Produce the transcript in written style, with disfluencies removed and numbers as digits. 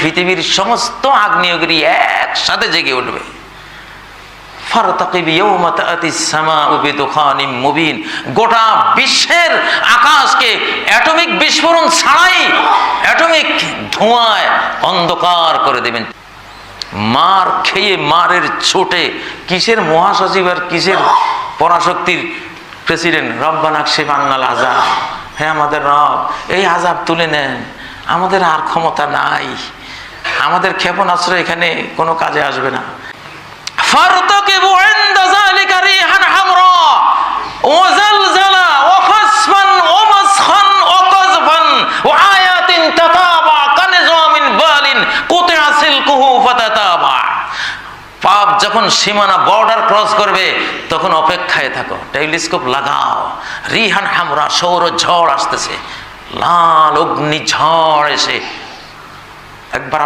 পৃথিবীর সমস্ত আগ্নেয়গিরি একসাথে জেগে উঠবে। গোটা বিশ্বের আকাশকে অ্যাটমিক বিস্ফোরণ ছাড়াই অ্যাটমিক ধোঁয়ায় অন্ধকার করে দেবেন। মার খেয়ে মারের চোটে কিসের মহাসচিব আর কিসের পরাশক্তির প্রেসিডেন্ট, রব্বানা কশিফ আন্নাল আযাব, হে আমাদের রব এই আযাব তুলে নেন, আমাদের আর ক্ষমতা নাই, আমাদের ক্ষেপণাস্ত্র এখানে কোনো কাজে আসবে না। ফারতাকিবু ইনদা যালিকা রিহান হামরা ওয়া যালজালা ওয়া খাসফান ওয়া মাসখান ওয়া কাযফান ওয়া আয়াতিন তাতাবা কানজামিন বালিন কুতিআ সিলকুহু ফাতাতাবা। পাপ যখন সীমানা বর্ডার ক্রস করবে তখন অপেক্ষায় থাকো, টেলিস্কোপ লাগাও। রিহান হামরা, সৌর ঝড় আসতেছে, লাল অগ্নি ঝড় এসে একবার